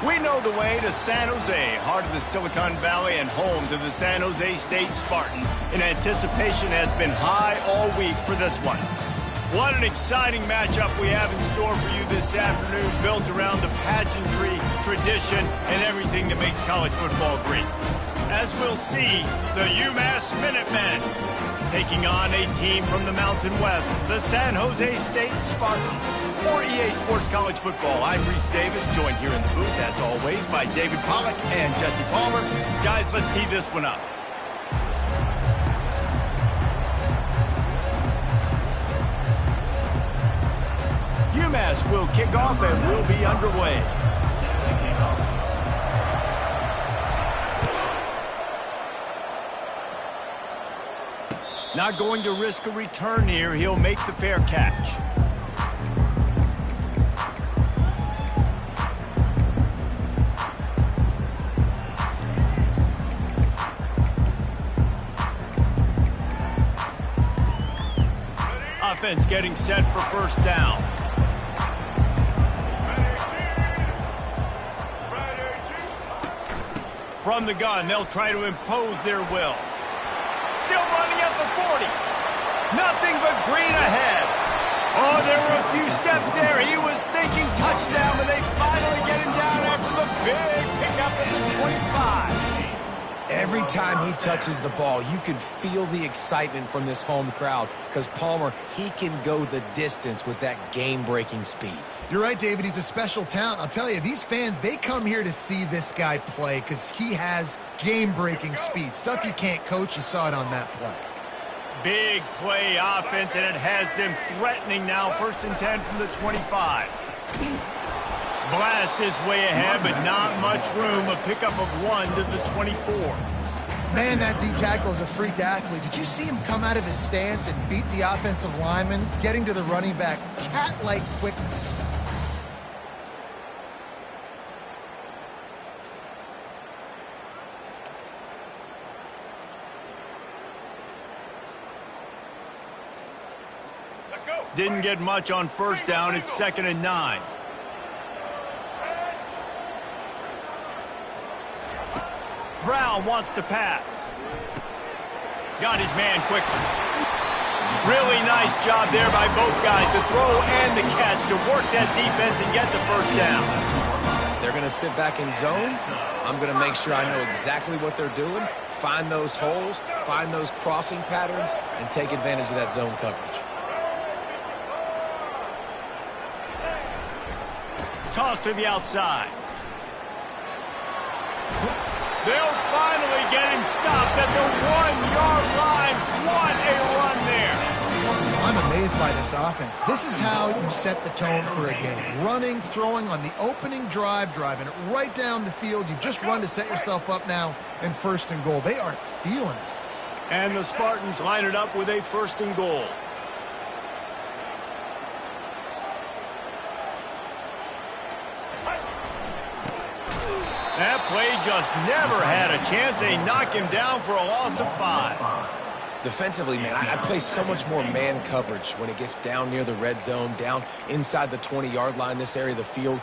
We know the way to San Jose, heart of the Silicon Valley and home to the San Jose State Spartans. And anticipation has been high all week for this one. What an exciting matchup we have in store for you this afternoon, built around the pageantry, tradition, and everything that makes college football great. As we'll see, the UMass Minutemen taking on a team from the Mountain West, the San Jose State Spartans. For EA Sports College Football, I'm Reese Davis, joined here in the booth, as always, by David Pollack and Jesse Palmer. Guys, let's tee this one up. UMass will kick off and we'll be underway. Not going to risk a return here. He'll make the fair catch. Offense getting set for first down. From the gun, they'll try to impose their will. Still running at the 40. Nothing but green ahead. Oh, there were a few steps there. He was thinking touchdown, but they finally get him down after the big pickup at the 25. Every time he touches the ball, you can feel the excitement from this home crowd because Palmer, he can go the distance with that game-breaking speed. You're right, David. He's a special talent. I'll tell you, these fans, they come here to see this guy play because he has game-breaking speed. Stuff you can't coach. You saw it on that play. Big play offense, and it has them threatening now. 1st and 10 from the 25. Blast is way ahead, but not much room. A pickup of 1 to the 24. Man, that D-tackle is a freak athlete. Did you see him come out of his stance and beat the offensive lineman, getting to the running back? Cat-like quickness. Didn't get much on first down. It's 2nd and 9. Brown wants to pass. Got his man quickly. Really nice job there by both guys to throw and the catch to work that defense and get the first down. If they're going to sit back in zone, I'm going to make sure I know exactly what they're doing, find those holes, find those crossing patterns, and take advantage of that zone coverage. Toss to the outside. They'll finally get him stopped at the 1-yard line. What a run there. I'm amazed by this offense. This is how you set the tone for a game. Running, throwing on the opening drive, driving it right down the field. You've just run to set yourself up now in 1st and goal. They are feeling it. And the Spartans line it up with a 1st and goal. That play just never had a chance. They knock him down for a loss of 5. Defensively, man, I play so much more man coverage when it gets down near the red zone, down inside the 20-yard line, this area of the field.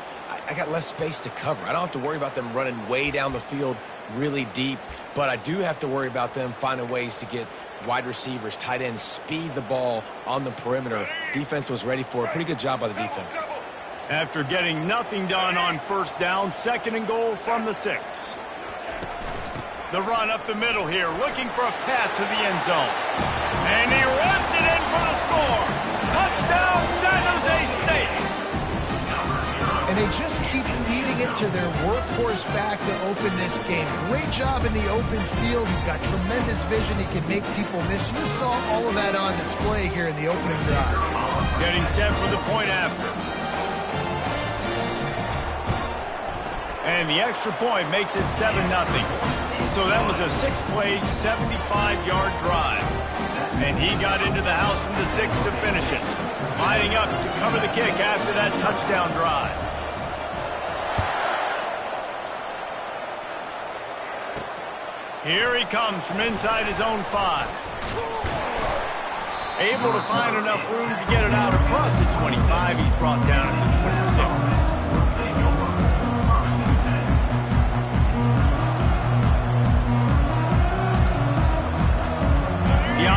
I got less space to cover. I don't have to worry about them running way down the field really deep, but I do have to worry about them finding ways to get wide receivers, tight ends, speed the ball on the perimeter. Defense was ready for it. Pretty good job by the defense. After getting nothing done on first down, 2nd and goal from the 6. The run up the middle here, looking for a path to the end zone. And he runs it in for the score. Touchdown, San Jose State. And they just keep feeding it to their workhorse back to open this game. Great job in the open field. He's got tremendous vision. He can make people miss. You saw all of that on display here in the opening drive. Getting set for the point after. And the extra point makes it 7-0. So that was a 6-play, 75-yard drive. And he got into the house from the 6 to finish it. Lining up to cover the kick after that touchdown drive. Here he comes from inside his own 5. Able to find enough room to get it out across the 25. He's brought down at the 26.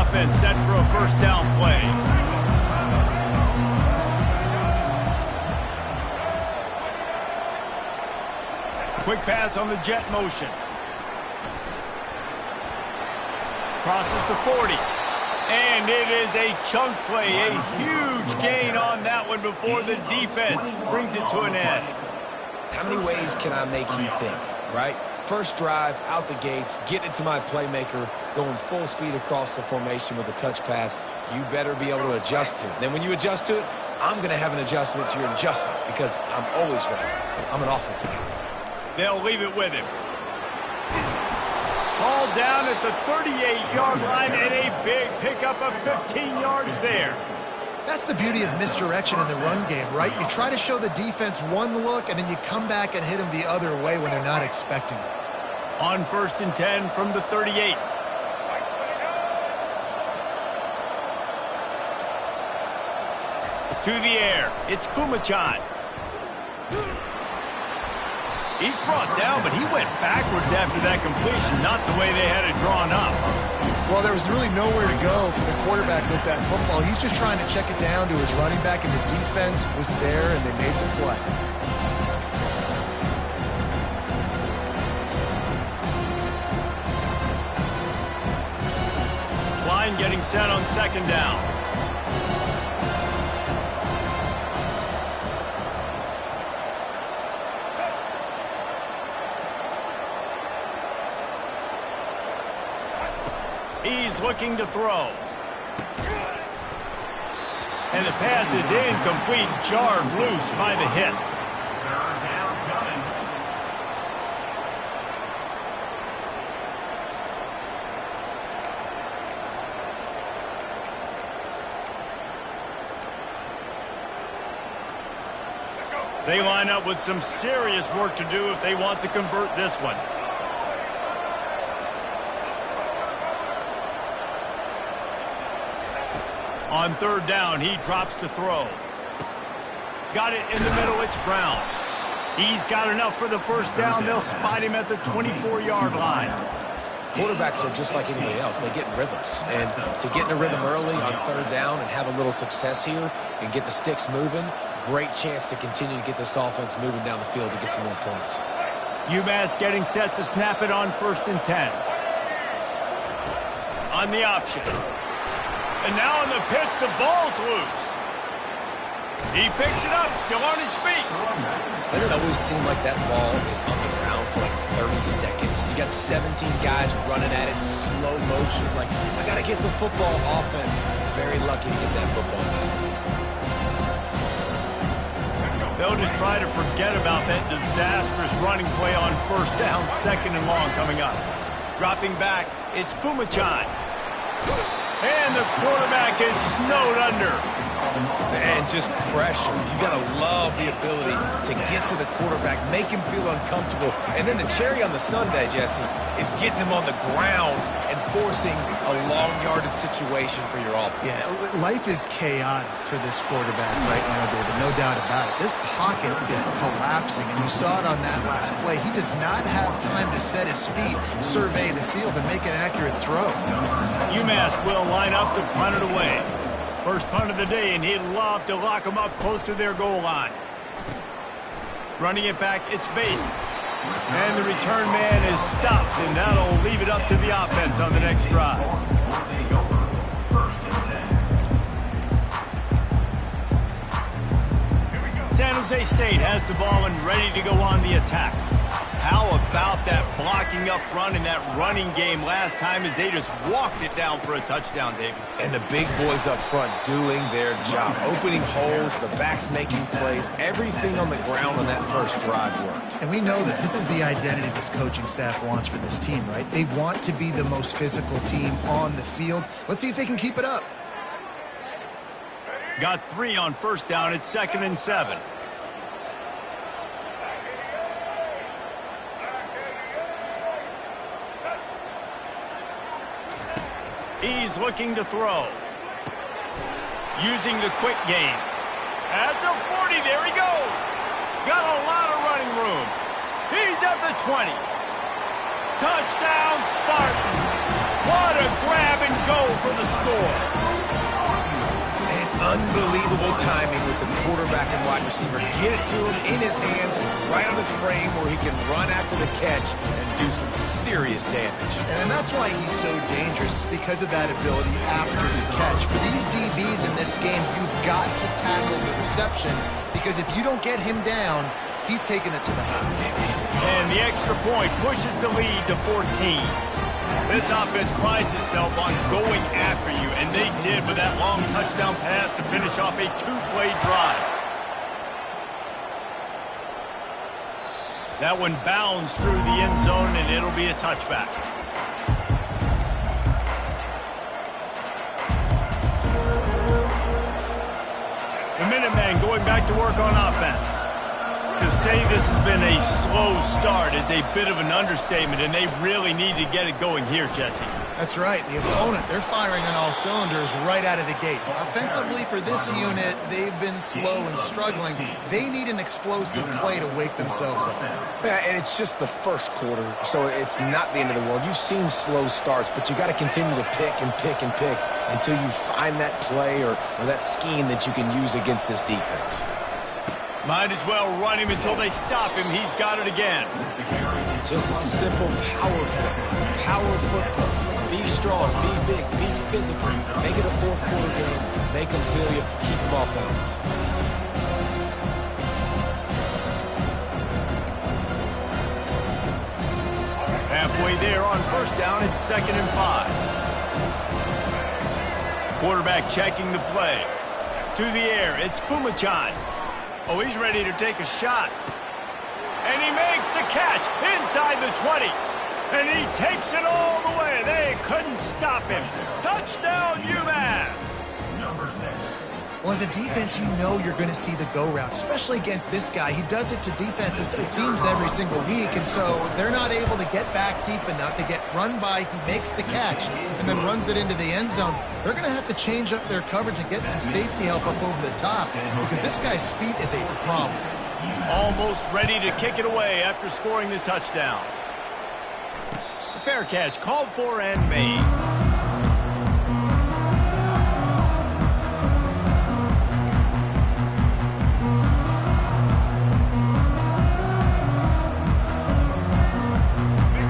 offense set for a first down play. Quick pass on the jet motion. Crosses to 40. And it is a chunk play, a huge gain on that one before the defense brings it to an end. How many ways can I make you think, right? First drive, out the gates, getting it to my playmaker, going full speed across the formation with a touch pass. You better be able to adjust to it. Then when you adjust to it, I'm going to have an adjustment to your adjustment because I'm always ready. I'm an offensive guy. They'll leave it with him. Ball down at the 38-yard line and a big pickup of 15 yards there. That's the beauty of misdirection in the run game, right? You try to show the defense one look, and then you come back and hit them the other way when they're not expecting it. On 1st and 10 from the 38. To the air. It's Kumachan. He's brought down, but he went backwards after that completion, not the way they had it drawn up. Well, there was really nowhere to go for the quarterback with that football. He's just trying to check it down to his running back, and the defense was there, and they made the play. Line getting set on 2nd down. He's looking to throw. And the pass is incomplete, jarred loose by the hit. They line up with some serious work to do if they want to convert this one. On 3rd down, he drops to throw. Got it in the middle, it's Brown. He's got enough for the first down. They'll spot him at the 24-yard line. Quarterbacks are just like anybody else. They get in rhythms. And to get in a rhythm early on 3rd down and have a little success here and get the sticks moving, great chance to continue to get this offense moving down the field to get some more points. UMass getting set to snap it on 1st and 10. On the option. And now on the pitch, the ball's loose. He picks it up, still on his feet. Doesn't it always seem like that ball is on the ground for like 30 seconds? You got 17 guys running at it in slow motion. Like, I got to get the football. Offense. Very lucky to get that football back. They'll just try to forget about that disastrous running play on 1st down, 2nd and long coming up. Dropping back, it's Kumachan. And the quarterback is snowed under. And just pressure. You got to love the ability to get to the quarterback, make him feel uncomfortable. And then the cherry on the sundae, Jesse, is getting him on the ground and forcing a long yardage situation for your offense. Yeah, life is chaotic for this quarterback right now, David, no doubt about it. This pocket is collapsing, and you saw it on that last play. He does not have time to set his feet, survey the field, and make an accurate throw. UMass will line up to punt it away. First punt of the day, and he'd love to lock them up close to their goal line. Running it back, it's Bates. And the return man is stopped, and that'll leave it up to the offense on the next drive. San Jose State has the ball and ready to go on the attack. How about that blocking up front and that running game last time as they just walked it down for a touchdown, David? And the big boys up front doing their job. Opening holes, the backs making plays. Everything on the ground on that first drive worked. And we know that this is the identity this coaching staff wants for this team, right? They want to be the most physical team on the field. Let's see if they can keep it up. Got 3 on 1st down. It's 2nd and 7. He's looking to throw. Using the quick game. At the 40, there he goes. Got a lot of running room. He's at the 20. Touchdown, Spartan. What a grab and go for the score. Unbelievable timing with the quarterback and wide receiver. Get it to him in his hands, right on his frame where he can run after the catch and do some serious damage. And that's why he's so dangerous, because of that ability after the catch. For these DBs in this game, you've got to tackle the reception, because if you don't get him down, he's taking it to the house. And the extra point pushes the lead to 14. This offense prides itself on going after you, and they did with that long touchdown pass to finish off a two-play drive. That one bounds through the end zone, and it'll be a touchback. The Minutemen going back to work on offense. To say this has been a slow start is a bit of an understatement, and they really need to get it going here, Jesse. That's right. The opponent, they're firing on all cylinders right out of the gate. Offensively, for this unit, they've been slow and struggling. They need an explosive play to wake themselves up. Yeah, and it's just the first quarter, so it's not the end of the world. You've seen slow starts, but you got to continue to pick and pick and pick until you find that play or that scheme that you can use against this defense. Might as well run him until they stop him. He's got it again. Just a simple power play. Power football. Be strong, be big, be physical. Make it a fourth quarter game. Make them feel you. Keep them off balance. Halfway there on first down, it's 2nd and 5. Quarterback checking the play. To the air, it's Pumachan. Oh, he's ready to take a shot. And he makes the catch inside the 20. And he takes it all the way. They couldn't stop him. Touchdown, UMass. Number 6. Well, as a defense, you know you're going to see the go route, especially against this guy. He does it to defenses, it seems, every single week, and so they're not able to get back deep enough to get run by. He makes the catch and then runs it into the end zone. They're going to have to change up their coverage and get some safety help up over the top, because this guy's speed is a problem. Almost ready to kick it away after scoring the touchdown. Fair catch called for and made.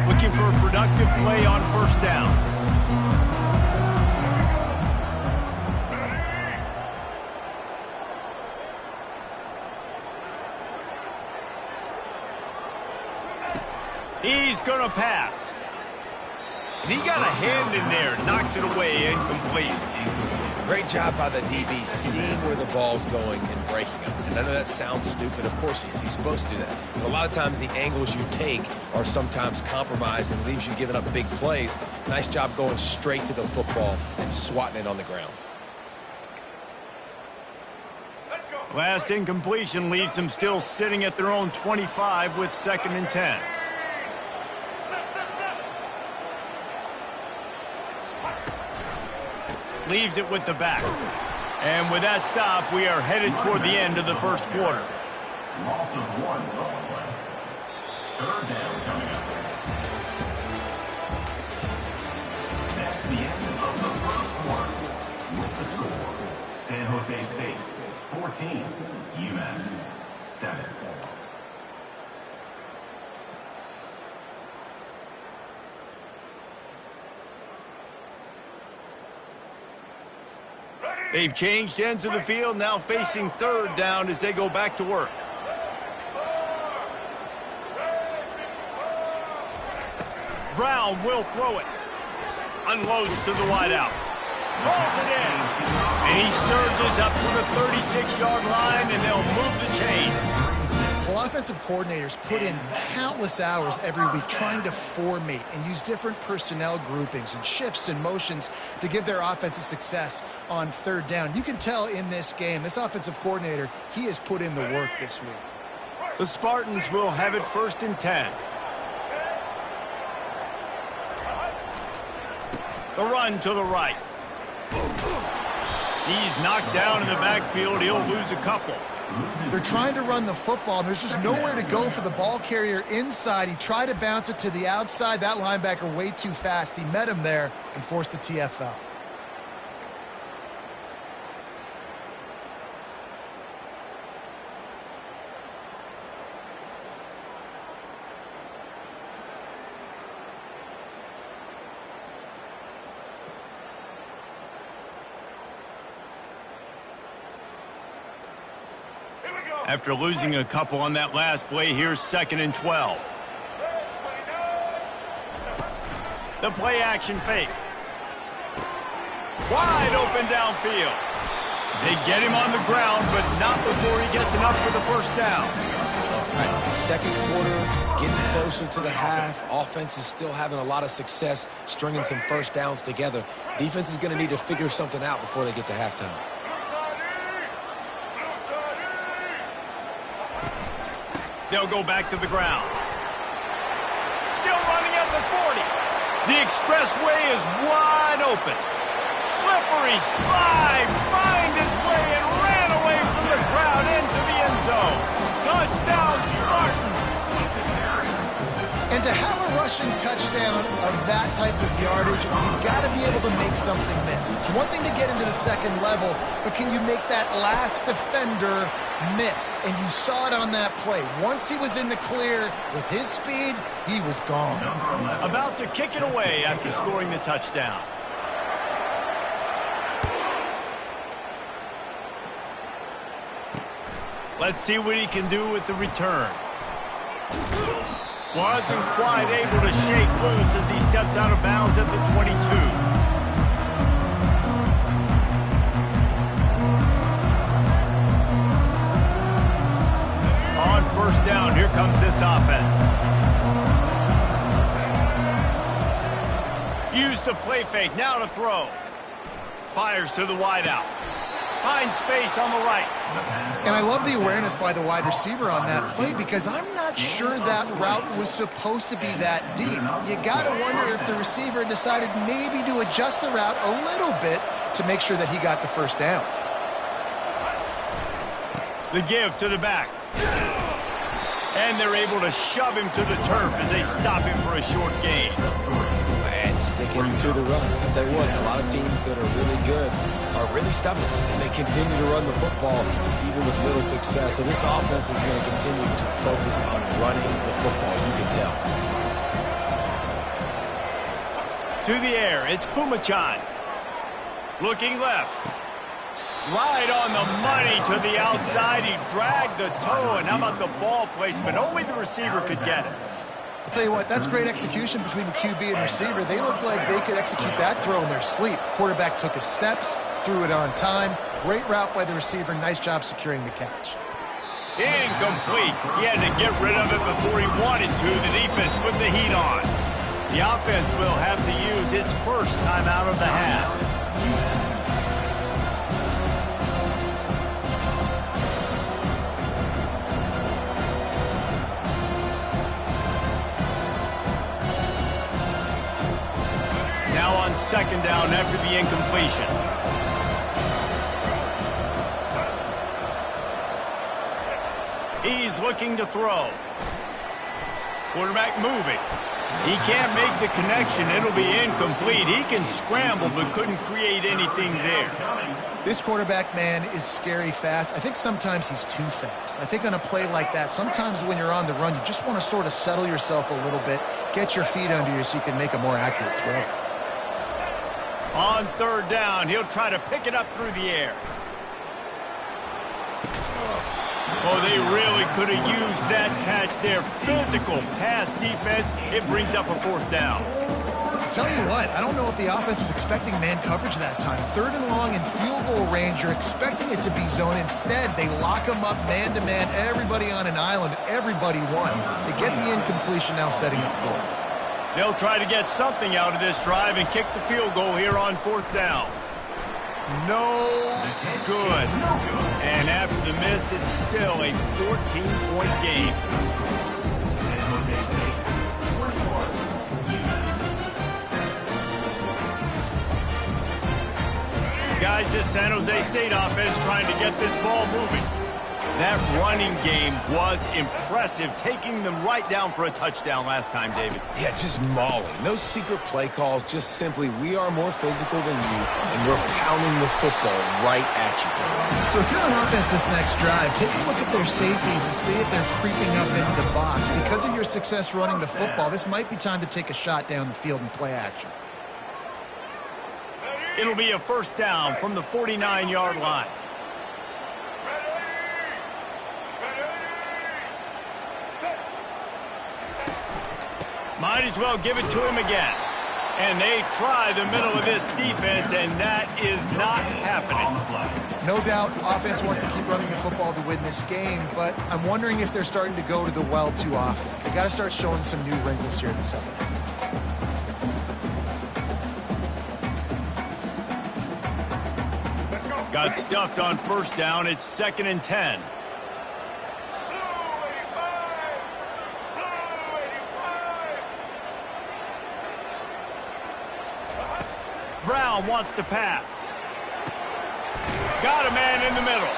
Looking for a productive play on first down. He's going to pass. And he got a hand in there, knocks it away, incomplete. Great job by the DB seeing where the ball's going and breaking them. And I know that sounds stupid. Of course he is. He's supposed to do that. But a lot of times the angles you take are sometimes compromised and leaves you giving up big plays. Nice job going straight to the football and swatting it on the ground. Last incompletion leaves them still sitting at their own 25 with 2nd and 10. Leaves it with the back. And with that stop, we are headed toward the end of the first quarter. Loss of 1 play. 3rd down coming up. That's the end of the first quarter. With the score, San Jose State 14, UMass 7. They've changed ends of the field, now facing 3rd down as they go back to work. Brown will throw it. Unloads to the wideout. Rolls it in. And he surges up to the 36-yard line, and they'll move the chain. Well, offensive coordinators put in countless hours every week trying to formate and use different personnel groupings and shifts and motions to give their offense a success on 3rd down. You can tell in this game, this offensive coordinator, he has put in the work this week. The Spartans will have it 1st and 10. The run to the right. He's knocked down in the backfield. He'll lose a couple. They're trying to run the football, and there's just nowhere to go for the ball carrier inside. He tried to bounce it to the outside. That linebacker way too fast. He met him there and forced the TFL. After losing a couple on that last play, here's 2nd and 12. The play action fake. Wide open downfield. They get him on the ground, but not before he gets enough for the first down. All right, second quarter, getting closer to the half. Offense is still having a lot of success stringing some first downs together. Defense is going to need to figure something out before they get to halftime. They'll go back to the ground. Still running at the 40. The expressway is wide open. Slippery slide, find his way and ran away from the crowd into the end zone. Touchdown, Spartans. And to have a rushing touchdown of that type of yardage, you've got to be able to make something miss. It's one thing to get into the second level, but can you make that last defender miss? And you saw it on that play. Once he was in the clear with his speed, he was gone. About to kick it away after scoring the touchdown. Let's see what he can do with the return. Wasn't quite able to shake loose as he steps out of bounds at the 22. On first down, here comes this offense. Use the play fake, now to throw. Fires to the wideout. Finds space on the right. And I love the awareness by the wide receiver on that play because I'm not sure that route was supposed to be that deep. You got to wonder if the receiver decided maybe to adjust the route a little bit to make sure that he got the first down. The give to the back. And they're able to shove him to the turf as they stop him for a short gain. And sticking to the run. I'll tell you what, a lot of teams that are really good are really stubborn, and they continue to run the football even with little success. So this offense is going to continue to focus on running the football, you can tell. To the air, it's Pumachan. Looking left. Right on the money to the outside. He dragged the toe, and how about the ball placement? Only the receiver could get it. I'll tell you what, that's great execution between the QB and receiver. They looked like they could execute that throw in their sleep. Quarterback took his steps, threw it on time. Great route by the receiver. Nice job securing the catch. Incomplete. He had to get rid of it before he wanted to. The defense put the heat on. The offense will have to use its first timeout of the half. Now on second down after the incompletion. He's looking to throw. Quarterback moving. He can't make the connection. It'll be incomplete. He can scramble but couldn't create anything there. This quarterback, man, is scary fast. I think sometimes he's too fast. I think on a play like that, sometimes when you're on the run, you just want to sort of settle yourself a little bit, get your feet under you so you can make a more accurate throw. On third down, he'll try to pick it up through the air. Oh, they really could have used that catch there. Physical pass defense. It brings up a fourth down. I'll tell you what, I don't know if the offense was expecting man coverage that time. Third and long in field goal range, you're expecting it to be zone. Instead, they lock them up man-to-man, everybody on an island, everybody won. They get the incompletion, now setting up fourth. They'll try to get something out of this drive and kick the field goal here on fourth down. No good. And after the miss, it's still a 14-point game. Guys, this San Jose State offense trying to get this ball moving. That running game was impressive, taking them right down for a touchdown last time, David. Yeah, just mauling. No secret play calls, just simply, we are more physical than you, and we're pounding the football right at you. So if you're on offense this next drive, take a look at their safeties and see if they're creeping up into the box. Because of your success running the football, this might be time to take a shot down the field and play action. It'll be a first down from the 49-yard line. Might as well give it to him again. And they try the middle of this defense, and that is not happening. No doubt offense wants to keep running the football to win this game, but I'm wondering if they're starting to go to the well too often. They got to start showing some new wrinkles here in the second half. Got stuffed on first down. It's 2nd and 10. Brown wants to pass. Got a man in the middle.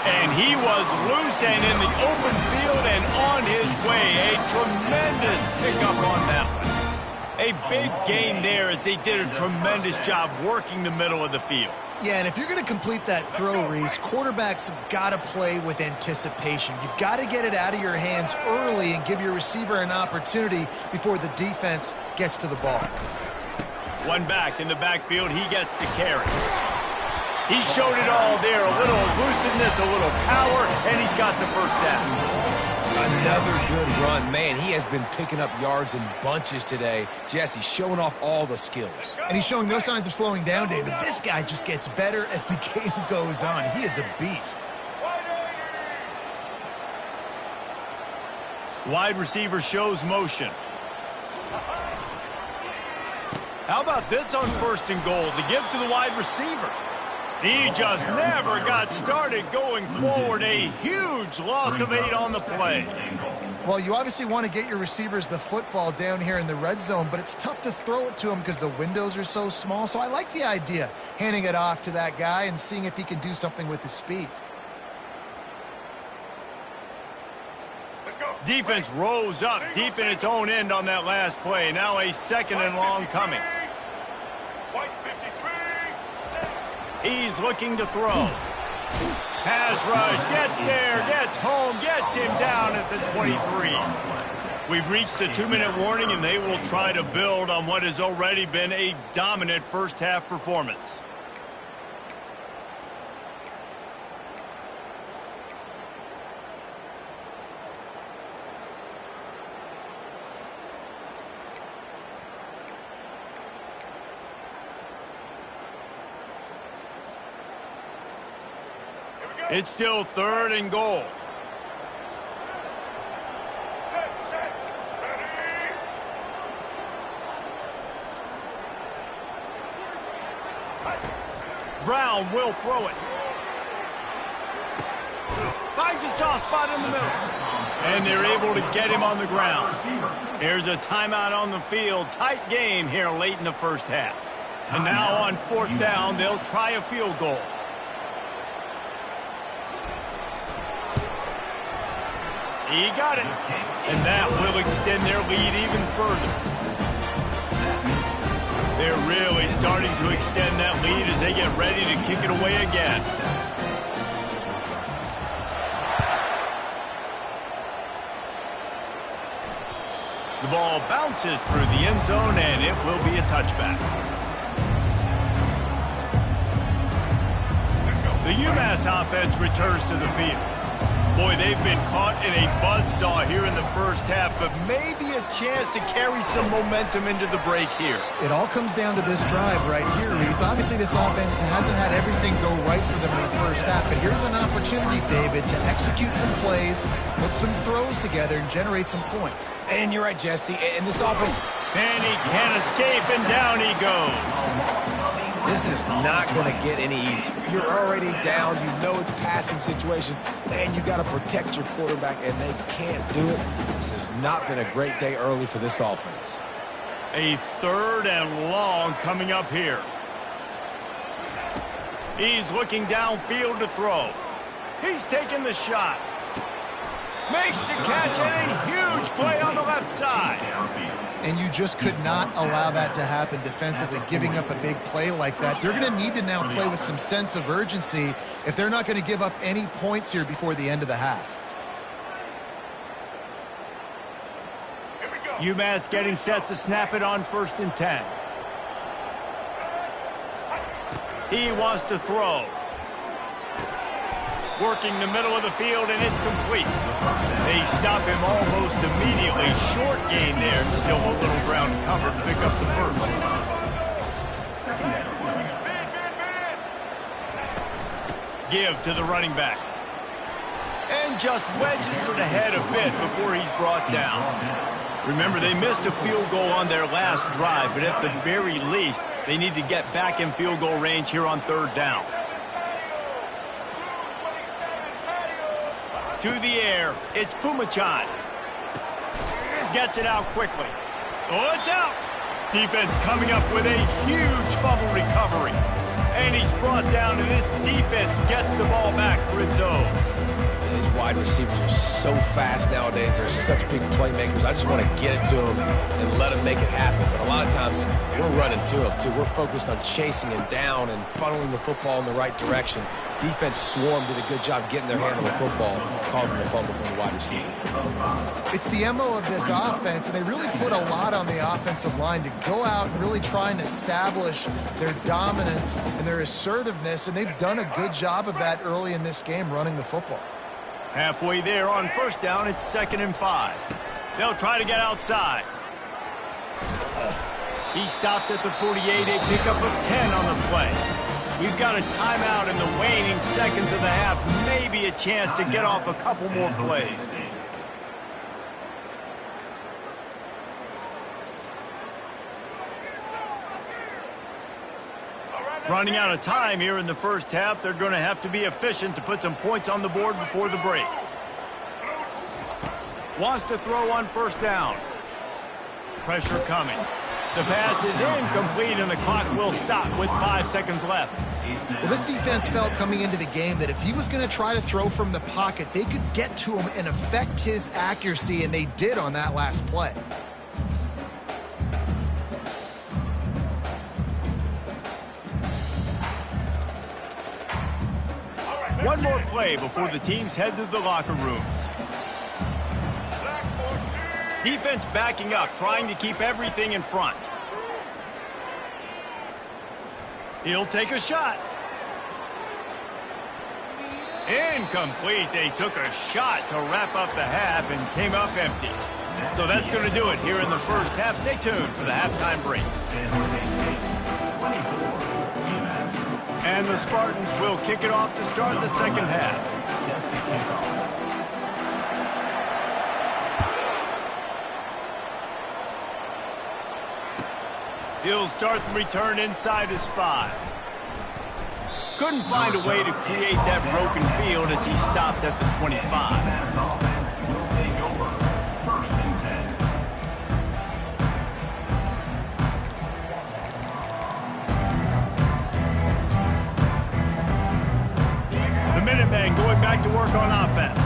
And he was loose and in the open field and on his way. A tremendous pickup on that one. A big gain there as they did a tremendous job working the middle of the field. Yeah, and if you're going to complete that throw, Reese, quarterbacks have got to play with anticipation. You've got to get it out of your hands early and give your receiver an opportunity before the defense gets to the ball. One back in the backfield, he gets the carry. He showed it all there, a little elusiveness, a little power, and he's got the first down. Another good run. Man, he has been picking up yards in bunches today. Jesse showing off all the skills. And he's showing no signs of slowing down, David. This guy just gets better as the game goes on. He is a beast. Wide receiver shows motion. How about this on 1st and goal? The give to the wide receiver. He just never got started going forward. A huge loss of 8 on the play. Well, you obviously want to get your receivers the football down here in the red zone, but it's tough to throw it to them because the windows are so small. So I like the idea, handing it off to that guy and seeing if he can do something with his speed. Defense rose up deep in its own end on that last play. Now a 2nd and long coming. He's looking to throw. Pass rush, gets there, gets home, gets him down at the 23. We've reached the 2-minute warning, and they will try to build on what has already been a dominant first-half performance. It's still 3rd and goal. Brown will throw it. Finds a soft spot in the middle. And they're able to get him on the ground. Here's a timeout on the field. Tight game here late in the first half. And now on 4th down, they'll try a field goal. He got it. And that will extend their lead even further. They're really starting to extend that lead as they get ready to kick it away again. The ball bounces through the end zone, and it will be a touchback. The UMass offense returns to the field. Boy, they've been caught in a buzzsaw here in the first half, but maybe a chance to carry some momentum into the break here. It all comes down to this drive right here, Reese. Obviously, this offense hasn't had everything go right for them in the first half, but here's an opportunity, David, to execute some plays, put some throws together, and generate some points. And you're right, Jesse. And this offense... And he can't escape, and down he goes. This is not going to get any easier. You're already down. You know it's a passing situation, and you got to protect your quarterback, and they can't do it. This has not been a great day early for this offense. A 3rd and long coming up here. He's looking downfield to throw. He's taking the shot. Makes the catch, and a huge play on the left side. And you just could not allow that to happen defensively, giving up a big play like that. They're going to need to now play with some sense of urgency if they're not going to give up any points here before the end of the half. UMass getting set to snap it on 1st and 10. He wants to throw. Working the middle of the field, and it's complete. They stop him almost immediately. Short gain there, and still a little ground covered to pick up the first. Give to the running back. And just wedges it ahead a bit before he's brought down. Remember, they missed a field goal on their last drive, but at the very least, they need to get back in field goal range here on third down. To the air, it's Phommachanh. Gets it out quickly. Oh, it's out! Defense coming up with a huge fumble recovery. And he's brought down, and this defense gets the ball back for its own. These wide receivers are so fast nowadays. They're such big playmakers. I just want to get it to them and let them make it happen. But a lot of times, we're running to them, too. We're focused on chasing him down and funneling the football in the right direction. Defense swarm did a good job getting their hand on the football, causing the fumble from the wide receiver. It's the MO of this offense, and they really put a lot on the offensive line to go out and really try and establish their dominance and their assertiveness, and they've done a good job of that early in this game running the football. Halfway there on first down, it's 2nd and 5. They'll try to get outside. He stopped at the 48, a pickup of 10 on the play. We've got a timeout in the waning seconds of the half. Maybe a chance to get off a couple more plays. Running out of time here in the first half. They're going to have to be efficient to put some points on the board before the break. Wants to throw on first down. Pressure coming. The pass is incomplete, and the clock will stop with 5 seconds left. Well, this defense felt coming into the game that if he was going to try to throw from the pocket, they could get to him and affect his accuracy, and they did on that last play. One more play before the teams head to the locker rooms. Defense backing up, trying to keep everything in front. He'll take a shot. Incomplete. They took a shot to wrap up the half and came up empty. So that's going to do it here in the first half. Stay tuned for the halftime break. And the Spartans will kick it off to start the second half. He'll start the return inside his 5. Couldn't find a way to create that broken field as he stopped at the 25. Minutemen going back to work on offense.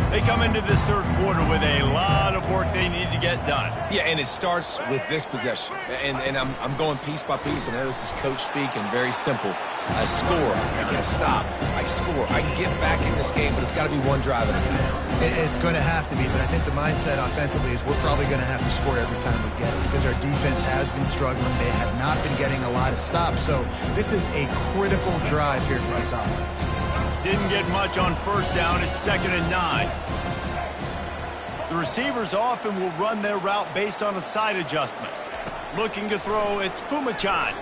They come into this third quarter with a lot of work they need to get done. Yeah, and it starts with this possession. And I'm going piece by piece. I know this is coach speak and very simple. I score, I get a stop, I score, I get back in this game, but it's got to be one drive at a time. It's going to have to be, but I think the mindset offensively is we're probably going to have to score every time we get it because our defense has been struggling. They have not been getting a lot of stops, so this is a critical drive here for this offense. Didn't get much on first down. It's 2nd and 9. The receivers often will run their route based on a side adjustment. Looking to throw, it's Phommachanh.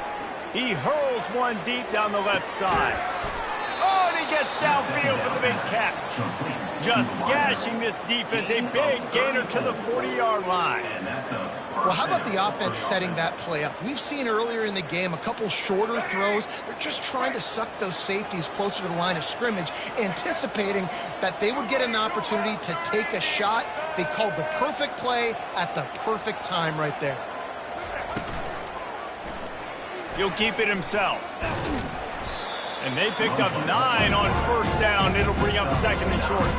He hurls one deep down the left side. Oh, and he gets downfield for the big catch. Just gashing this defense, a big gainer to the 40-yard line. Well, how about the offense setting that play up? We've seen earlier in the game a couple shorter throws. They're just trying to suck those safeties closer to the line of scrimmage, anticipating that they would get an opportunity to take a shot. They called the perfect play at the perfect time right there. He'll keep it himself. And they picked up 9 on first down. It'll bring up 2nd and short.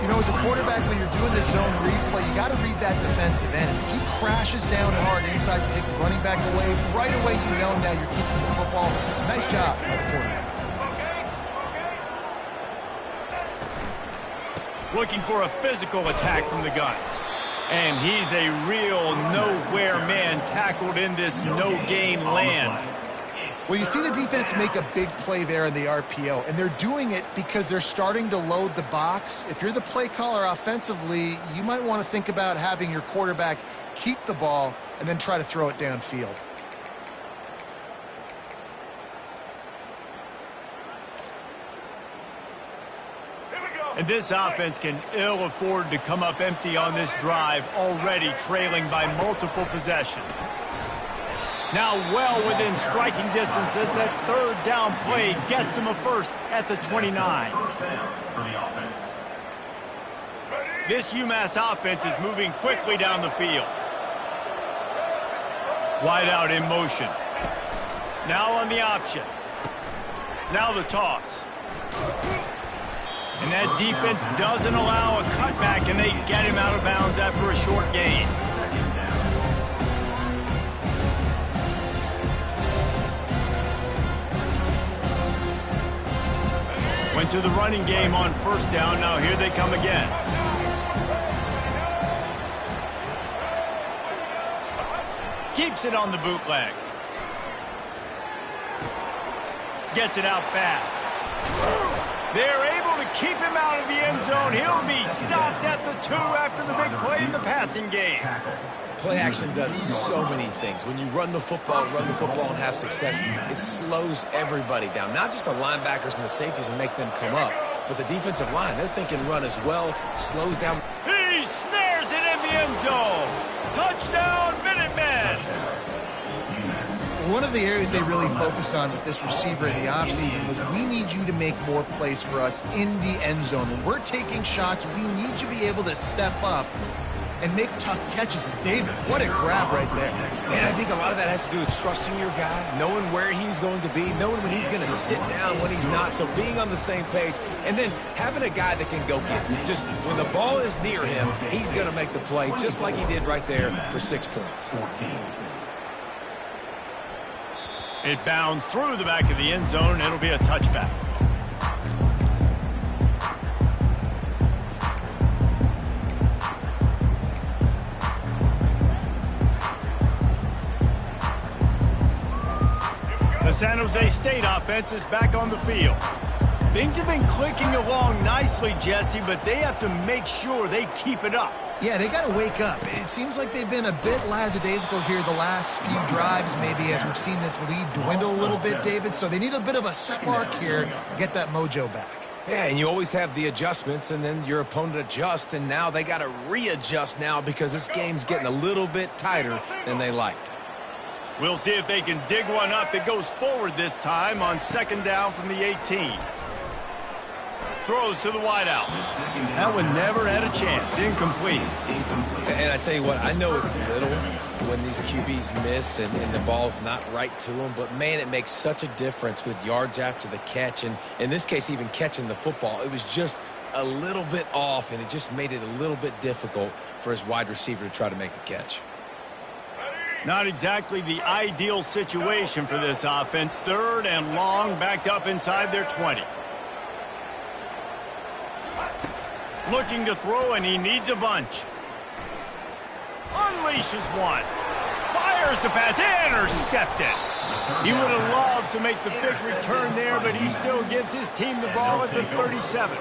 You know, as a quarterback, when you're doing this zone replay, you got to read that defensive end. If he crashes down hard inside to take the running back away, right away you know now you're keeping the football. Nice job by the quarterback. Looking for a physical attack from the gun. And he's a real nowhere man tackled in this no-gain land. Well, you see the defense make a big play there in the RPO, and they're doing it because they're starting to load the box. If you're the play caller offensively, you might want to think about having your quarterback keep the ball and then try to throw it downfield. And this offense can ill afford to come up empty on this drive, already trailing by multiple possessions. Now well within striking distance as that third down play gets them a first at the 29. This UMass offense is moving quickly down the field. Wide out in motion. Now on the option. Now the toss. And that defense doesn't allow a cutback, and they get him out of bounds after a short gain. Went to the running game on first down. Now here they come again. Keeps it on the bootleg. Gets it out fast. They're able to keep him out of the end zone. He'll be stopped at the 2 after the big play in the passing game. Play action does so many things. When you run the football and have success, it slows everybody down. Not just the linebackers and the safeties and make them come up, but the defensive line. They're thinking run as well, slows down. He snares it in the end zone. Touchdown, Minutemen. One of the areas they really focused on with this receiver in the offseason was we need you to make more plays for us in the end zone. When we're taking shots, we need you to be able to step up and make tough catches. And David, what a grab right there. And I think a lot of that has to do with trusting your guy, knowing where he's going to be, knowing when he's going to sit down, when he's not. So being on the same page, and then having a guy that can go get it. Just when the ball is near him, he's going to make the play, just like he did right there for 6 points. It bounds through the back of the end zone. It'll be a touchback. The San Jose State offense is back on the field. Things have been clicking along nicely, Jesse, but they have to make sure they keep it up. Yeah, they got to wake up. It seems like they've been a bit lackadaisical here the last few drives, maybe, as we've seen this lead dwindle a little bit, David. So they need a bit of a spark here, get that mojo back. Yeah, and you always have the adjustments, and then your opponent adjusts, and now they got to readjust now because this game's getting a little bit tighter than they liked. We'll see if they can dig one up. It goes forward this time on second down from the 18. Throws to the wideout. That one never had a chance. Incomplete. And I tell you what, I know it's little when these QBs miss and the ball's not right to them, but man, it makes such a difference with yards after the catch, and in this case, even catching the football. It was just a little bit off, and it just made it a little bit difficult for his wide receiver to try to make the catch. Not exactly the ideal situation for this offense. Third and long, backed up inside their 20. Looking to throw, and he needs a bunch. Unleashes one. Fires the pass. Intercepted. He would have loved to make the big return there, but he still gives his team the ball at the 37.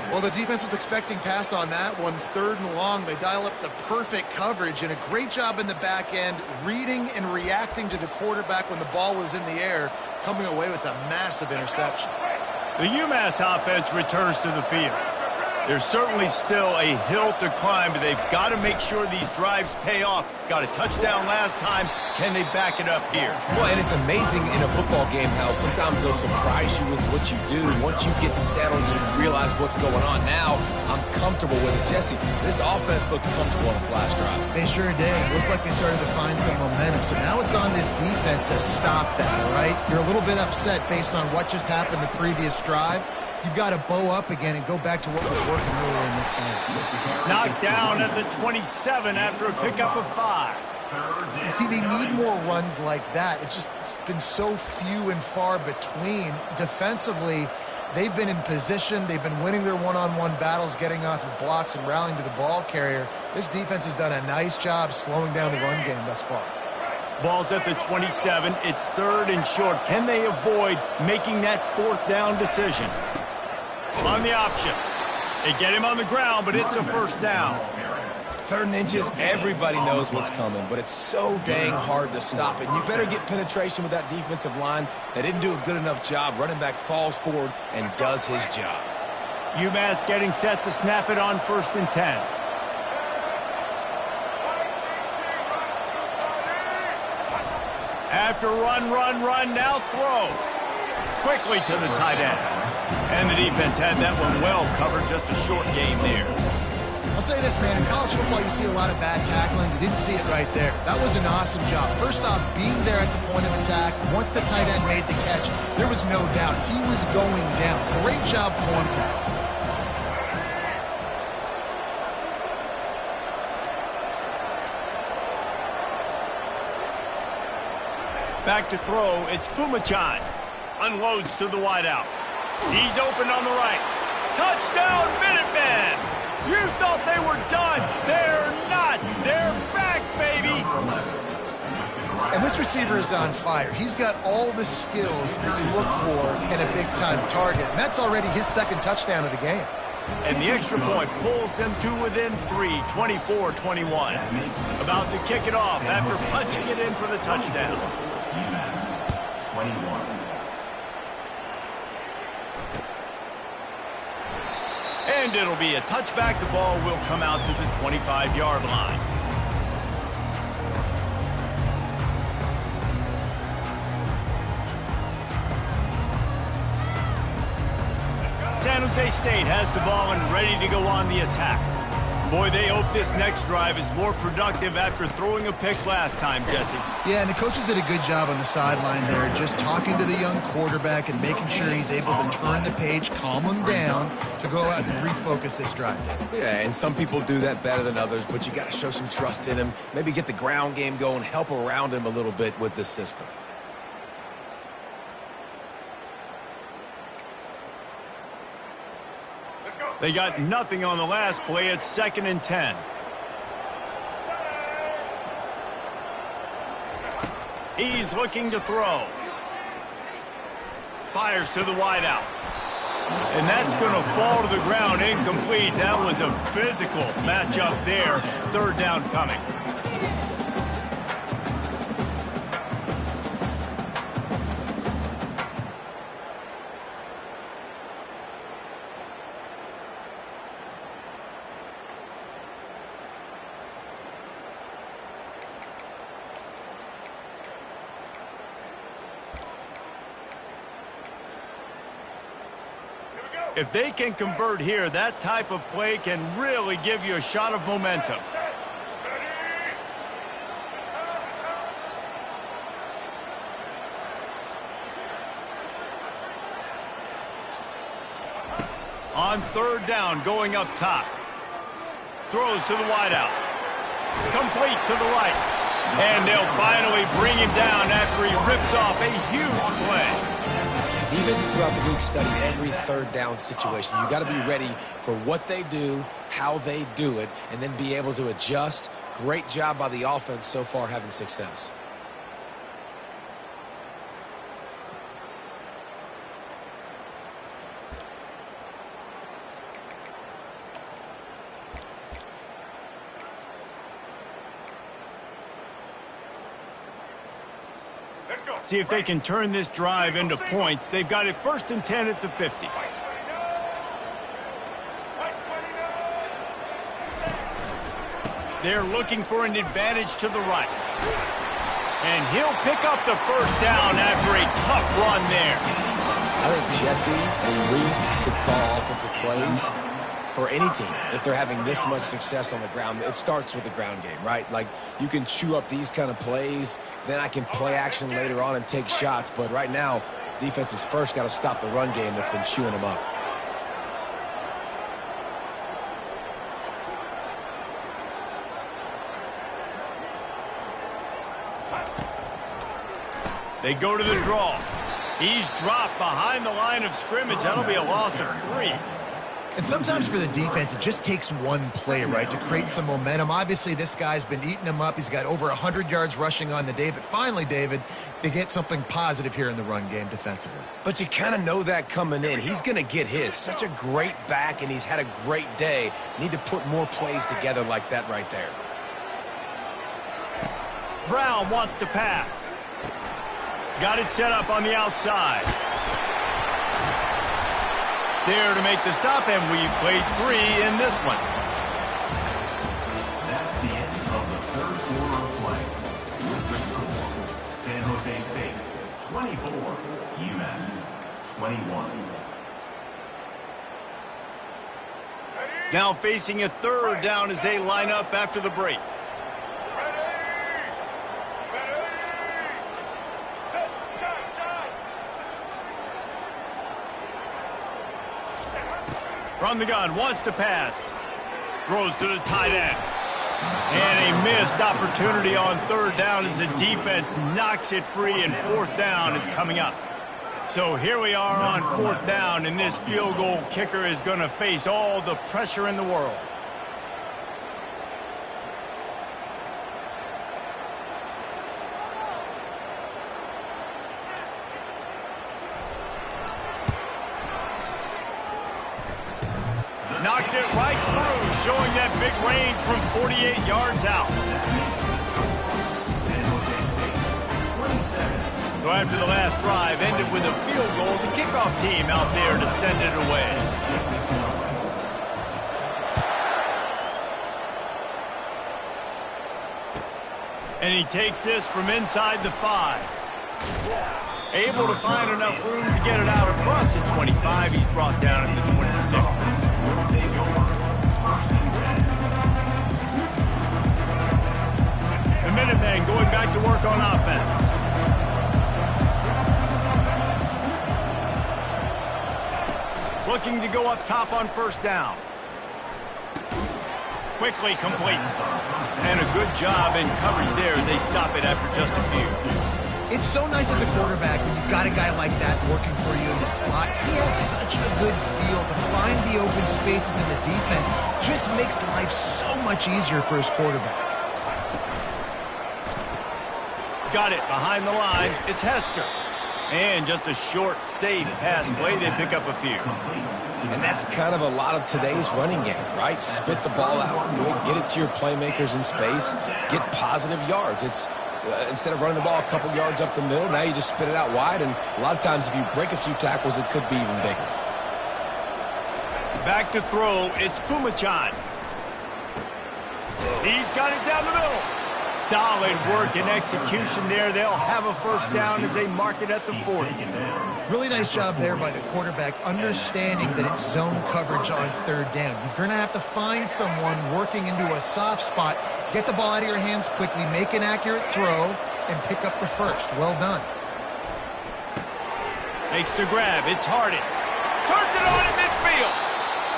Well, the defense was expecting pass on that one. Third and long. They dial up the perfect coverage, and a great job in the back end, reading and reacting to the quarterback when the ball was in the air, coming away with a massive interception. The UMass offense returns to the field. There's certainly still a hill to climb, but they've got to make sure these drives pay off. Got a touchdown last time. Can they back it up here? Well, and it's amazing in a football game how sometimes they'll surprise you with what you do. Once you get settled, you realize what's going on. Now, I'm comfortable with it. Jesse, this offense looked comfortable on its last drive. They sure did. It looked like they started to find some momentum. So now it's on this defense to stop that, all right? You're a little bit upset based on what just happened the previous drive. You've got to bow up again and go back to what was working earlier in this game. Knocked down at the 27 after a pickup of 5. You see, they need more runs like that. It's been so few and far between. Defensively, they've been in position. They've been winning their one-on-one battles, getting off of blocks and rallying to the ball carrier. This defense has done a nice job slowing down the run game thus far. Ball's at the 27. It's 3rd and short. Can they avoid making that 4th down decision? On the option. They get him on the ground, but it's a 1st down. 3rd and inches, everybody knows what's coming, but it's so dang hard to stop it. You better get penetration with that defensive line. They didn't do a good enough job. Running back falls forward and does his job. UMass getting set to snap it on 1st and 10. After run, now throw. Quickly to the tight end. And the defense had that one well covered, just a short game there. I'll say this, man. In college football, you see a lot of bad tackling. You didn't see it right there. That was an awesome job. First off, being there at the point of attack. Once the tight end made the catch, there was no doubt he was going down. Great job form tackle. Back to throw, it's Phommachanh. Unloads to the wideout. He's open on the right. Touchdown, Minutemen! You thought they were done. They're not. They're back, baby. And this receiver is on fire. He's got all the skills that you look for in a big-time target. And that's already his 2nd touchdown of the game. And the extra point pulls them to within 3, 24-21. About to kick it off after punching it in for the touchdown. UMass 21. And it'll be a touchback. The ball will come out to the 25-yard line. San Jose State has the ball and ready to go on the attack. Boy, they hope this next drive is more productive after throwing a pick last time, Jesse. Yeah, and the coaches did a good job on the sideline there, just talking to the young quarterback and making sure he's able to turn the page, calm him down, to go out and refocus this drive. Yeah, and some people do that better than others, but you got to show some trust in him. Maybe get the ground game going, help around him a little bit with this system. They got nothing on the last play. It's 2nd and 10. He's looking to throw. Fires to the wideout. And that's going to fall to the ground incomplete. That was a physical matchup there. 3rd down coming. If they can convert here, that type of play can really give you a shot of momentum. On 3rd down, going up top. Throws to the wideout. Complete to the right. And they'll finally bring him down after he rips off a huge play. Defenses throughout the week study every 3rd down situation. You got to be ready for what they do, how they do it, and then be able to adjust. Great job by the offense so far having success. See if they can turn this drive into points. They've got it 1st and 10 at the 50. They're looking for an advantage to the right. And he'll pick up the 1st down after a tough run there. I think Jesse and Reese could call offensive plays for any team. If they're having this much success on the ground, it starts with the ground game, right? Like, you can chew up these kind of plays, then I can play action later on and take shots. But right now, defense has first got to stop the run game that's been chewing them up. They go to the draw. He's dropped behind the line of scrimmage. That'll be a loss of 3. And sometimes for the defense, it just takes one play, right, to create some momentum. Obviously, this guy's been eating them up. He's got over 100 yards rushing on the day. But finally, David, they get something positive here in the run game defensively. But you kind of know that coming in. He's going to get his. Such a great back, and he's had a great day. Need to put more plays together like that right there. Brown wants to pass. Got it set up on the outside. There to make the stop, and we played 3 in this one. That's the end of the third quarter of play. With the score, San Jose State 24, UMass 21. Now facing a third down as they line up after the break. From the gun, wants to pass. Throws to the tight end. And a missed opportunity on third down as the defense knocks it free, and fourth down is coming up. So here we are on fourth down, and this field goal kicker is going to face all the pressure in the world. Knocked it right through, showing that big range from 48 yards out. So after the last drive ended with a field goal, the kickoff team out there to send it away. And he takes this from inside the 5. Able to find enough room to get it out across the 25. He's brought down at the 26. The Minutemen going back to work on offense. Looking to go up top on first down. Quickly complete. And a good job in coverage there as they stop it after just a few. It's so nice as a quarterback when you've got a guy like that working for you in the slot. He has such a good feel to find the open spaces in the defense. Just makes life so much easier for his quarterback. Got it behind the line. It's Hester. And just a short, safe pass play. They pick up a few. And that's kind of a lot of today's running game, right? Spit the ball out quick, get it to your playmakers in space, get positive yards. It's instead of running the ball a couple yards up the middle, now you just spit it out wide, and a lot of times if you break a few tackles, it could be even bigger. Back to throw, it's Pumachan. He's got it down the middle. Solid work and execution there. They'll have a first down as they mark it at the 40. Really nice job there by the quarterback, understanding that it's zone coverage on third down. You're going to have to find someone working into a soft spot, get the ball out of your hands quickly, make an accurate throw, and pick up the first. Well done. Makes the grab. It's Harding. Turns it on in midfield.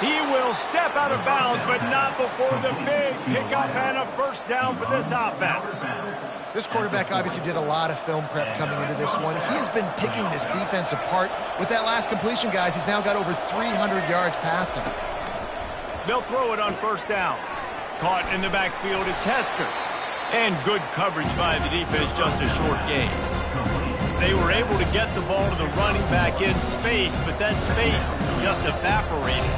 He will step out of bounds, but not before the big pickup and a first down for this offense. This quarterback obviously did a lot of film prep coming into this one. He has been picking this defense apart. With that last completion, guys, he's now got over 300 yards passing. They'll throw it on first down. Caught in the backfield, it's Hester. And good coverage by the defense, just a short gain. They were able to get the ball to the running back in space, but that space just evaporated.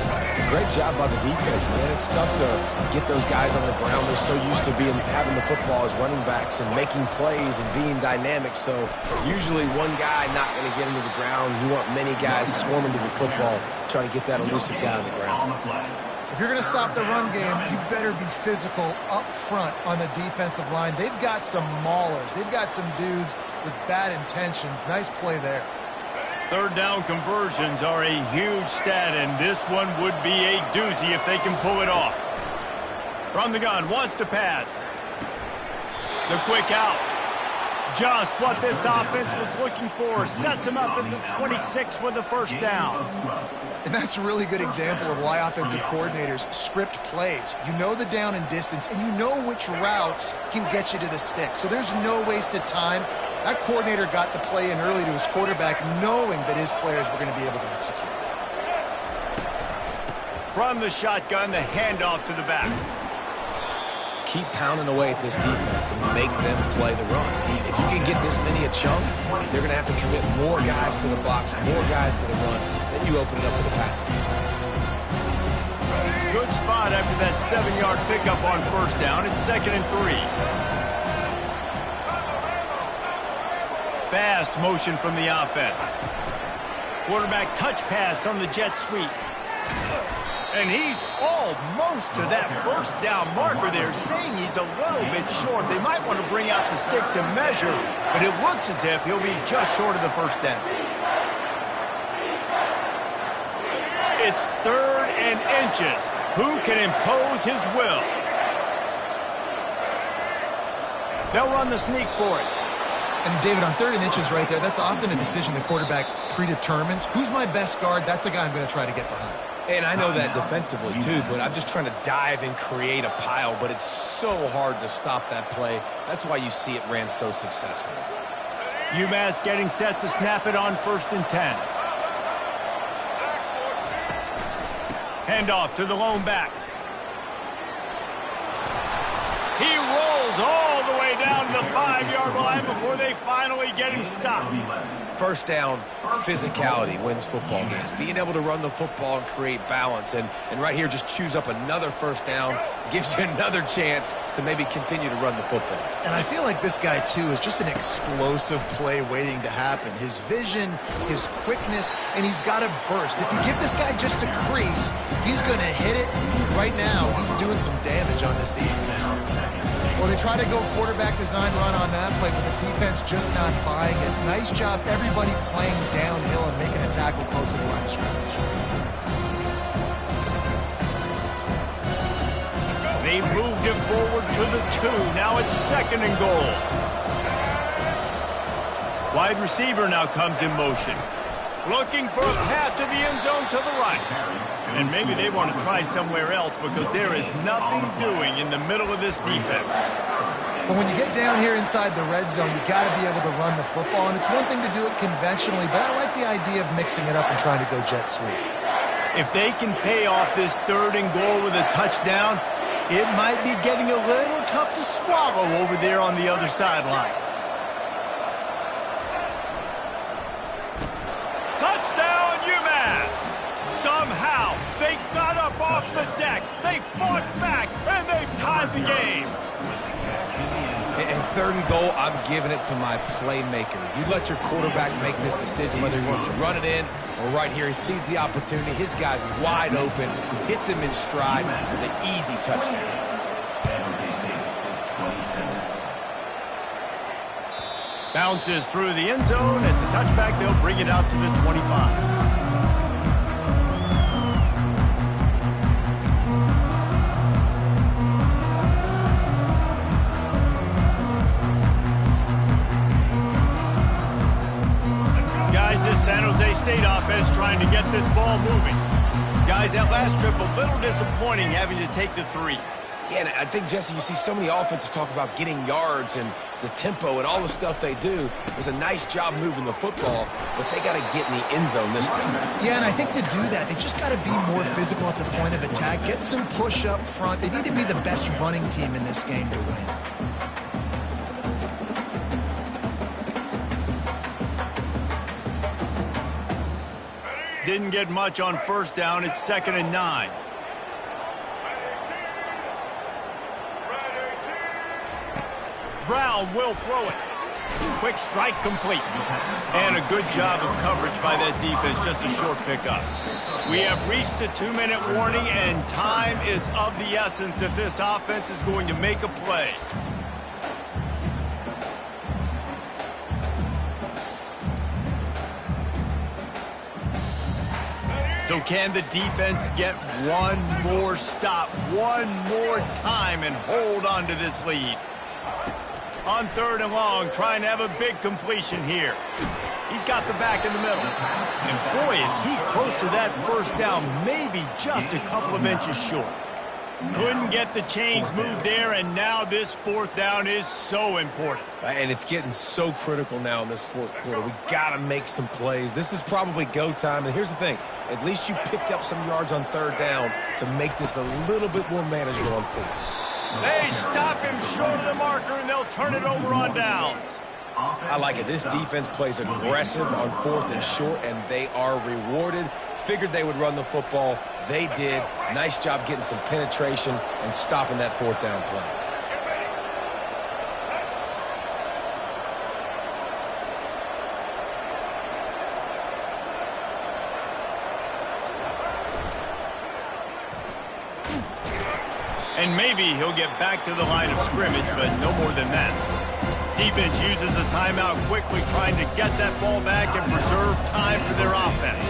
Great job by the defense, man. It's tough to get those guys on the ground. They're so used to having the football as running backs and making plays and being dynamic. So usually one guy not going to get into the ground. You want many guys swarming to the football, trying to get that elusive guy on the ground. If you're going to stop the run game, you better be physical up front on the defensive line. They've got some maulers. They've got some dudes with bad intentions. Nice play there. Third down conversions are a huge stat, and this one would be a doozy if they can pull it off. From the gun, wants to pass. The quick out. Just what this offense was looking for. Sets him up at the 26 with a first down. And that's a really good example of why offensive coordinators script plays. You know the down and distance, and you know which routes can get you to the stick. So there's no wasted time. That coordinator got the play in early to his quarterback, knowing that his players were going to be able to execute. From the shotgun, the handoff to the back. Keep pounding away at this defense and make them play the run. If you can get this many a chunk, they're going to have to commit more guys to the box, more guys to the run, then you open it up for the passing. Good spot after that 7-yard pickup on first down. It's 2nd and 3. Fast motion from the offense. Quarterback touch pass on the jet sweep. And he's almost to that first down marker there, saying he's a little bit short. They might want to bring out the sticks and measure, but it looks as if he'll be just short of the first down. It's 3rd and inches. Who can impose his will? They'll run the sneak for it. And David, on 3rd and inches right there, that's often a decision the quarterback predetermines. Who's my best guard? That's the guy I'm going to try to get behind. And I know that defensively, too, but I'm just trying to dive and create a pile, but it's so hard to stop that play. That's why you see it ran so successfully. UMass getting set to snap it on 1st and 10. Handoff to the lone back. He rolls all the way down to the 5-yard line before they finally get him stopped. First down, physicality wins football games. Being able to run the football and create balance. And right here, just choose up another first down. Gives you another chance to maybe continue to run the football. And I feel like this guy, too, is just an explosive play waiting to happen. His vision, his quickness, and he's got to burst. If you give this guy just a crease, he's going to hit it. Right now, he's doing some damage on this defense. Well, they try to go quarterback design run on that play, but the defense just not buying it. Nice job, everybody playing downhill and making a tackle close to the line of scrimmage. They moved him forward to the 2. Now it's 2nd and goal. Wide receiver now comes in motion. Looking for a path to the end zone to the right. And maybe they want to try somewhere else because there is nothing doing in the middle of this defense. But when you get down here inside the red zone, you got to be able to run the football. And it's one thing to do it conventionally, but I like the idea of mixing it up and trying to go jet sweep. If they can pay off this 3rd and goal with a touchdown, it might be getting a little tough to swallow over there on the other sideline. Touchdown, UMass! Somehow, they got up off the deck, they fought back, and they've tied the game. And 3rd and goal, I'm giving it to my playmaker. You let your quarterback make this decision, whether he wants to run it in or right here. He sees the opportunity. His guy's wide open, hits him in stride with an easy touchdown. Bounces through the end zone. It's a touchback. They'll bring it out to the 25. San Jose State offense trying to get this ball moving. Guys, that last trip a little disappointing having to take the 3. Yeah, and I think, Jesse, you see so many offenses talk about getting yards and the tempo and all the stuff they do. It was a nice job moving the football, but they got to get in the end zone this time. Yeah, and I think to do that, they just got to be more physical at the point of attack. Get some push up front. They need to be the best running team in this game to win. Didn't get much on first down. It's 2nd and 9. Brown will throw it. Quick strike complete. And a good job of coverage by that defense. Just a short pickup. We have reached the 2-minute warning, and time is of the essence if this offense is going to make a play. So can the defense get one more stop, one more time, and hold on to this lead? On 3rd and long, trying to have a big completion here. He's got the back in the middle. And boy, is he close to that first down, maybe just a couple of inches short. Couldn't get the chains moved there, and now this fourth down is so important. And it's getting so critical now in this fourth quarter. We got to make some plays. This is probably go time. And here's the thing. At least you picked up some yards on third down to make this a little bit more manageable on fourth. They stop him short of the marker, and they'll turn it over on downs. I like it. This defense plays aggressive on fourth and short, and they are rewarded. Figured they would run the football. They did. Nice job getting some penetration and stopping that fourth down play. And maybe he'll get back to the line of scrimmage, but no more than that. Defense uses a timeout quickly, trying to get that ball back and preserve time for their offense.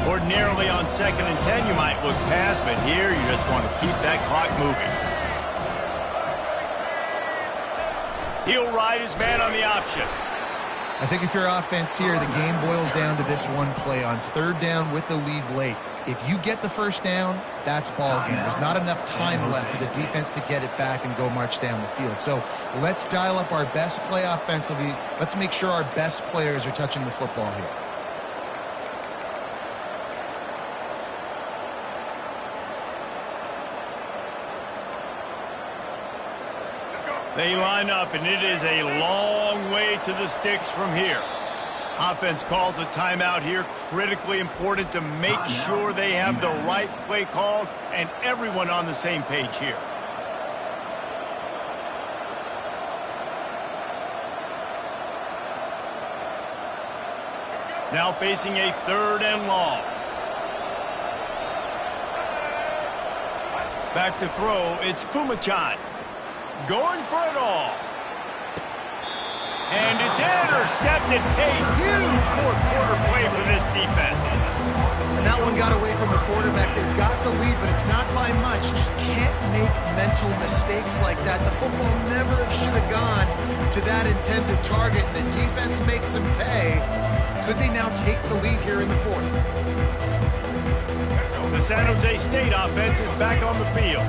Ordinarily on 2nd and 10, you might look past, but here you just want to keep that clock moving. He'll ride his man on the option. I think if you're offense here, the game boils down to this one play on third down with the lead late. If you get the first down, that's ball game. There's not enough time left for the defense to get it back and go march down the field. So let's dial up our best play offensively. Let's make sure our best players are touching the football here. They line up, and it is a long way to the sticks from here. Offense calls a timeout here. Critically important to make sure they have the right play called and everyone on the same page here. Now facing a 3rd and long. Back to throw, it's Phommachanh. Going for it all. And it's intercepted. A huge fourth quarter play for this defense. And that one got away from the quarterback. They've got the lead, but it's not by much. Just can't make mental mistakes like that. The football never should have gone to that intended target, and the defense makes them pay. Could they now take the lead here in the fourth? The San Jose State offense is back on the field.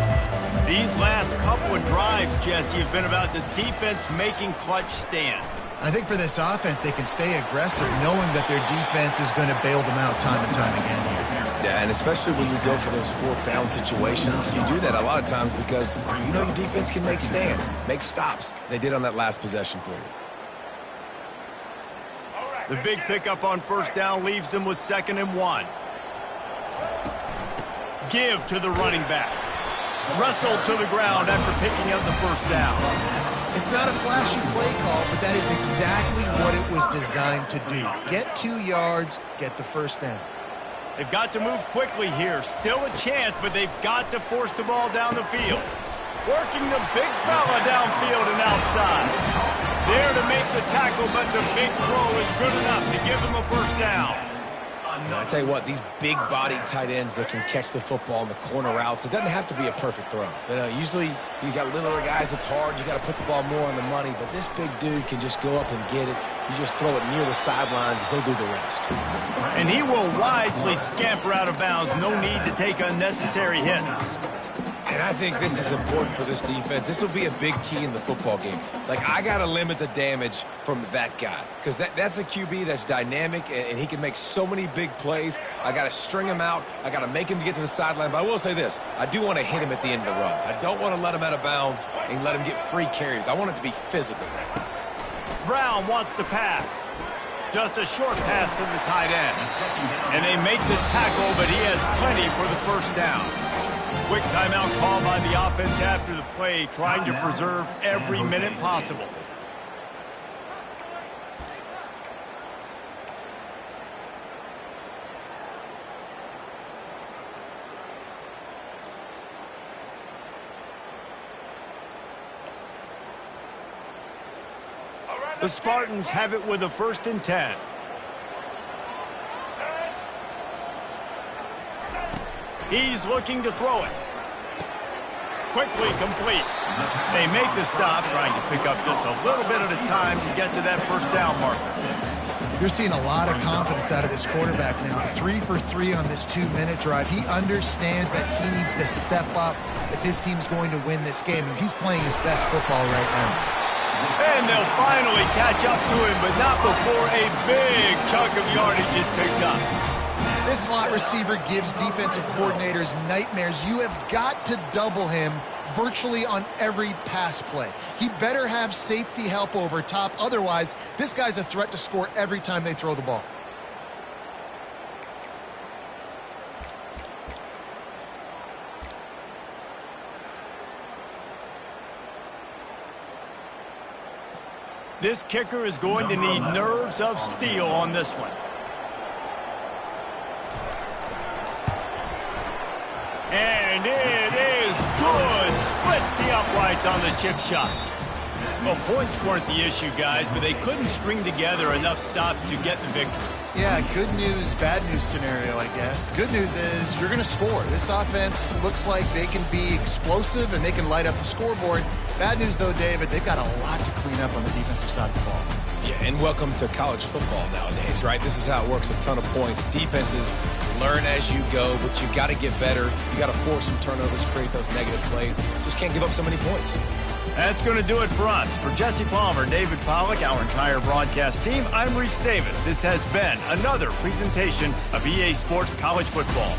These last couple of drives, Jesse, have been about the defense making clutch stands. I think for this offense, they can stay aggressive knowing that their defense is going to bail them out time and time again here. Yeah, and especially when you go for those fourth down situations, you do that a lot of times because you know your defense can make stands, make stops. They did on that last possession for you. The big pickup on first down leaves them with 2nd and 1. Give to the running back. Wrestled to the ground after picking up the first down. It's not a flashy play call, but that is exactly what it was designed to do. Get 2 yards, get the first down. They've got to move quickly here. Still a chance, but they've got to force the ball down the field. Working the big fella downfield and outside. There to make the tackle, but the big throw is good enough to give them a first down. I tell you what, these big-bodied tight ends that can catch the football in the corner routes, it doesn't have to be a perfect throw. You know, usually you got littler guys, it's hard. You got to put the ball more on the money, but this big dude can just go up and get it. You just throw it near the sidelines, he'll do the rest. And he will wisely scamper out of bounds. No need to take unnecessary hits. And I think this is important for this defense. This will be a big key in the football game. Like, I got to limit the damage from that guy because that's a QB that's dynamic, and he can make so many big plays. I got to string him out. I got to make him get to the sideline. But I will say this. I do want to hit him at the end of the runs. I don't want to let him out of bounds and let him get free carries. I want it to be physical. Brown wants to pass. Just a short pass to the tight end. And they make the tackle, but he has plenty for the first down. Quick timeout call by the offense after the play, trying to preserve every minute possible. The Spartans have it with a 1st and 10. He's looking to throw it. Quickly complete. They make the stop, trying to pick up just a little bit at a time to get to that first down marker. You're seeing a lot of confidence out of this quarterback now. 3 for 3 on this 2-minute drive. He understands that he needs to step up if his team's going to win this game. And he's playing his best football right now. And they'll finally catch up to him, but not before a big chunk of yardage is picked up. This slot receiver gives defensive coordinators nightmares. You have got to double him virtually on every pass play. He better have safety help over top. Otherwise, this guy's a threat to score every time they throw the ball. This kicker is going to need nerves of steel on this one. And it is good. Splits the uprights on the chip shot. Well, points weren't the issue, guys, but they couldn't string together enough stops to get the victory. Yeah, good news, bad news scenario, I guess. Good news is you're going to score. This offense looks like they can be explosive and they can light up the scoreboard. Bad news, though, David, they've got a lot to clean up on the defensive side of the ball. Yeah, and welcome to college football nowadays, right? This is how it works, a ton of points. Defenses learn as you go, but you've got to get better. You got to force some turnovers, create those negative plays. Just can't give up so many points. That's going to do it for us. For Jesse Palmer, David Pollack, our entire broadcast team, I'm Reese Davis. This has been another presentation of EA Sports College Football.